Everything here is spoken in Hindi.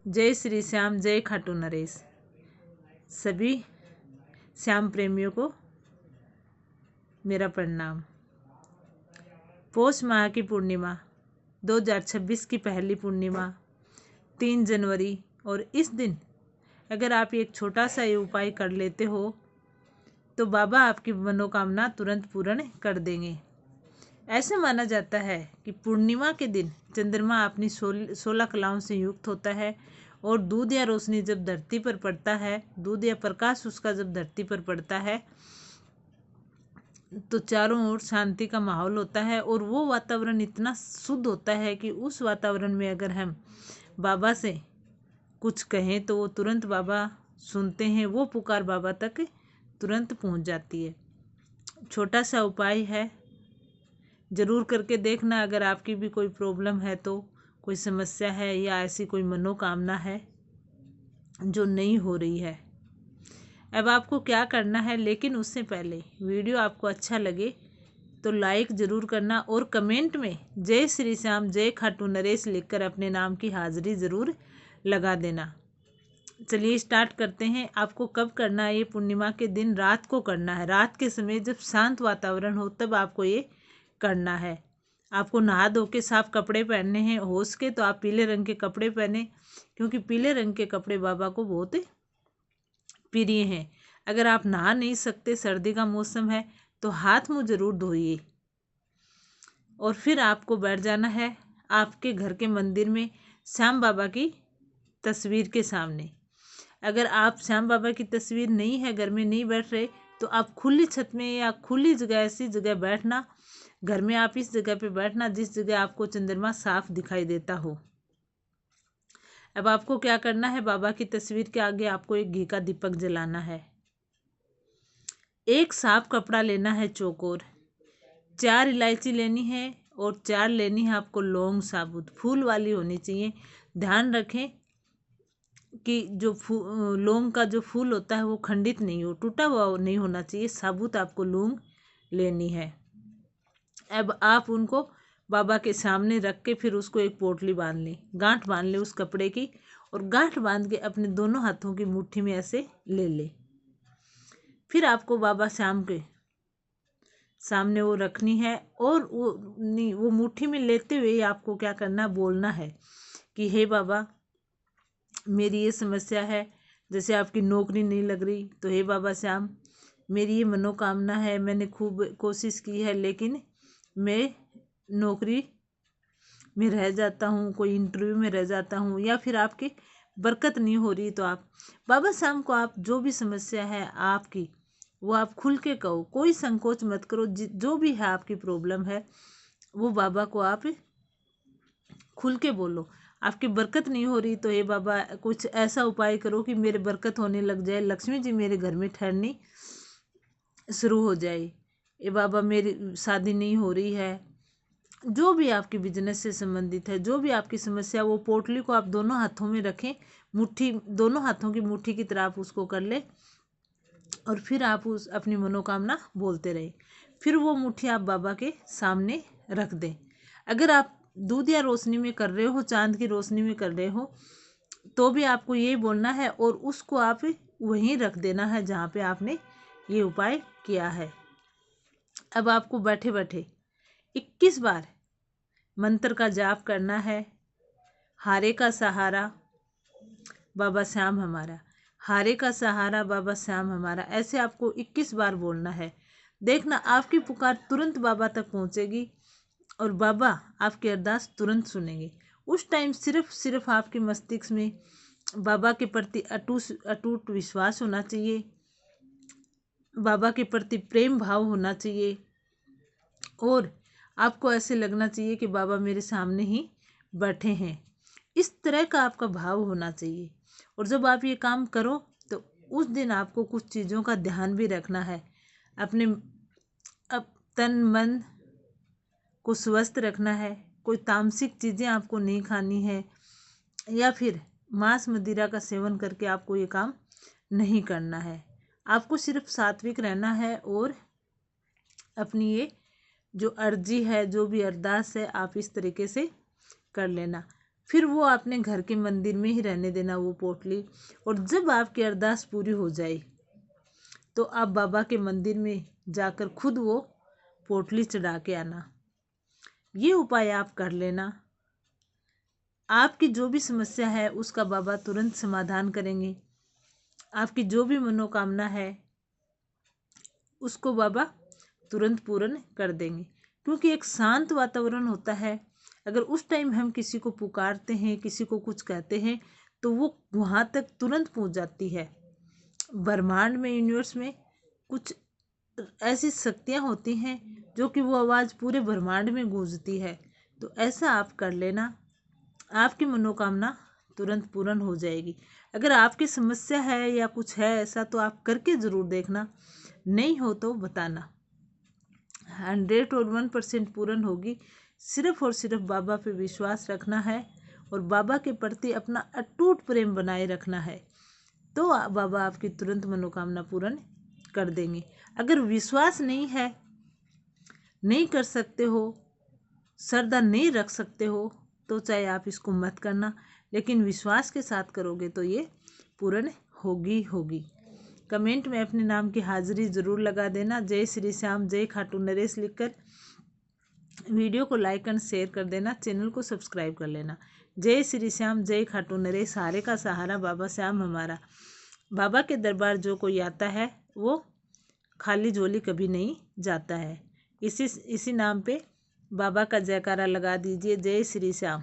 जय श्री श्याम, जय खाटू नरेश। सभी श्याम प्रेमियों को मेरा प्रणाम। पौष माह की पूर्णिमा 2026 की पहली पूर्णिमा 3 जनवरी, और इस दिन अगर आप एक छोटा सा ये उपाय कर लेते हो तो बाबा आपकी मनोकामना तुरंत पूर्ण कर देंगे। ऐसे माना जाता है कि पूर्णिमा के दिन चंद्रमा अपनी 16 कलाओं से युक्त होता है और दूध या रोशनी जब धरती पर पड़ता है, दूध या प्रकाश उसका जब धरती पर पड़ता है तो चारों ओर शांति का माहौल होता है और वो वातावरण इतना शुद्ध होता है कि उस वातावरण में अगर हम बाबा से कुछ कहें तो वो तुरंत बाबा सुनते हैं, वो पुकार बाबा तक तुरंत पहुंच जाती है। छोटा सा उपाय है, ज़रूर करके देखना। अगर आपकी भी कोई प्रॉब्लम है, तो कोई समस्या है या ऐसी कोई मनोकामना है जो नहीं हो रही है, अब आपको क्या करना है। लेकिन उससे पहले वीडियो आपको अच्छा लगे तो लाइक ज़रूर करना और कमेंट में जय श्री श्याम, जय खाटू नरेश लिखकर अपने नाम की हाजिरी ज़रूर लगा देना। चलिए स्टार्ट करते हैं। आपको कब करना है? ये पूर्णिमा के दिन रात को करना है। रात के समय जब शांत वातावरण हो तब आपको ये करना है। आपको नहा धो के साफ कपड़े पहनने हैं। हो सके तो आप पीले रंग के कपड़े पहने, क्योंकि पीले रंग के कपड़े बाबा को बहुत प्रिय हैं। अगर आप नहा नहीं सकते, सर्दी का मौसम है, तो हाथ मुंह जरूर धोइए और फिर आपको बैठ जाना है आपके घर के मंदिर में श्याम बाबा की तस्वीर के सामने। अगर आप श्याम बाबा की तस्वीर नहीं है, घर में नहीं बैठ रहे, तो आप खुली छत में या खुली जगह, ऐसी जगह बैठना। घर में आप इस जगह पे बैठना जिस जगह आपको चंद्रमा साफ दिखाई देता हो। अब आपको क्या करना है? बाबा की तस्वीर के आगे आपको एक घी का दीपक जलाना है। एक साफ कपड़ा लेना है चौकोर, 4 इलायची लेनी है और 4 लेनी है आपको लौंग साबुत, फूल वाली होनी चाहिए। ध्यान रखें कि जो लौंग का जो फूल होता है वो खंडित नहीं हो, टूटा हुआ नहीं होना चाहिए। साबुत आपको लौंग लेनी है। अब आप उनको बाबा के सामने रख के फिर उसको एक पोटली बांध लें, गांठ बांध लें उस कपड़े की, और गांठ बांध के अपने दोनों हाथों की मुट्ठी में ऐसे ले ले। फिर आपको बाबा श्याम के सामने वो रखनी है और वो मुट्ठी में लेते हुए आपको क्या करना, बोलना है कि हे बाबा, मेरी ये समस्या है। जैसे आपकी नौकरी नहीं लग रही तो हे बाबा श्याम, मेरी ये मनोकामना है, मैंने खूब कोशिश की है लेकिन मैं नौकरी में रह जाता हूँ, कोई इंटरव्यू में रह जाता हूँ, या फिर आपकी बरकत नहीं हो रही, तो आप बाबा श्याम को आप जो भी समस्या है आपकी वो आप खुल के कहो, कोई संकोच मत करो। जो भी है आपकी प्रॉब्लम है वो बाबा को आप खुल के बोलो। आपकी बरकत नहीं हो रही तो ये बाबा कुछ ऐसा उपाय करो कि मेरे बरकत होने लग जाए, लक्ष्मी जी मेरे घर में ठहरनी शुरू हो जाए। ये बाबा मेरी शादी नहीं हो रही है, जो भी आपकी बिजनेस से संबंधित है, जो भी आपकी समस्या, वो पोटली को आप दोनों हाथों में रखें, मुट्ठी, दोनों हाथों की मुट्ठी की तरह आप उसको कर ले और फिर आप उस अपनी मनोकामना बोलते रहे। फिर वो मुट्ठी आप बाबा के सामने रख दें। अगर आप दूध या रोशनी में कर रहे हो, चांद की रोशनी में कर रहे हो, तो भी आपको यही बोलना है और उसको आप वहीं रख देना है जहाँ पे आपने ये उपाय किया है। अब आपको बैठे बैठे 21 बार मंत्र का जाप करना है। हारे का सहारा बाबा श्याम हमारा, हारे का सहारा बाबा श्याम हमारा, ऐसे आपको 21 बार बोलना है। देखना आपकी पुकार तुरंत बाबा तक पहुंचेगी और बाबा आपकी अरदास तुरंत सुनेंगे। उस टाइम सिर्फ आपके मस्तिष्क में बाबा के प्रति अटूट विश्वास होना चाहिए, बाबा के प्रति प्रेम भाव होना चाहिए और आपको ऐसे लगना चाहिए कि बाबा मेरे सामने ही बैठे हैं। इस तरह का आपका भाव होना चाहिए। और जब आप ये काम करो तो उस दिन आपको कुछ चीज़ों का ध्यान भी रखना है। अपने तन मन को स्वस्थ रखना है। कोई तामसिक चीज़ें आपको नहीं खानी है या फिर मांस मदिरा का सेवन करके आपको ये काम नहीं करना है। आपको सिर्फ सात्विक रहना है और अपनी ये जो अर्जी है, जो भी अरदास है, आप इस तरीके से कर लेना। फिर वो अपने घर के मंदिर में ही रहने देना वो पोटली। और जब आपकी अरदास पूरी हो जाए तो आप बाबा के मंदिर में जाकर खुद वो पोटली चढ़ा के आना। ये उपाय आप कर लेना। आपकी जो भी समस्या है उसका बाबा तुरंत समाधान करेंगे। आपकी जो भी मनोकामना है उसको बाबा तुरंत पूर्ण कर देंगे। क्योंकि एक शांत वातावरण होता है, अगर उस टाइम हम किसी को पुकारते हैं, किसी को कुछ कहते हैं, तो वो वहाँ तक तुरंत पहुँच जाती है। ब्रह्मांड में, यूनिवर्स में कुछ ऐसी शक्तियाँ होती हैं जो कि वो आवाज़ पूरे ब्रह्मांड में गूंजती है। तो ऐसा आप कर लेना, आपकी मनोकामना तुरंत पूर्ण हो जाएगी। अगर आपकी समस्या है या कुछ है ऐसा तो आप करके ज़रूर देखना, नहीं हो तो बताना। 101% पूर्ण होगी। सिर्फ और सिर्फ बाबा पे विश्वास रखना है और बाबा के प्रति अपना अटूट प्रेम बनाए रखना है, तो बाबा आपकी तुरंत मनोकामना पूर्ण कर देंगे। अगर विश्वास नहीं है, नहीं कर सकते हो, श्रद्धा नहीं रख सकते हो, तो चाहे आप इसको मत करना, लेकिन विश्वास के साथ करोगे तो ये पूर्ण होगी। कमेंट में अपने नाम की हाजिरी ज़रूर लगा देना। जय श्री श्याम, जय खाटू नरेश लिखकर वीडियो को लाइक एंड शेयर कर देना। चैनल को सब्सक्राइब कर लेना। जय श्री श्याम, जय खाटू नरेश, सहारे का सहारा बाबा श्याम हमारा। बाबा के दरबार जो कोई आता है वो खाली झोली कभी नहीं जाता है। इसी नाम पे बाबा का जयकारा लगा दीजिए। जय श्री श्याम।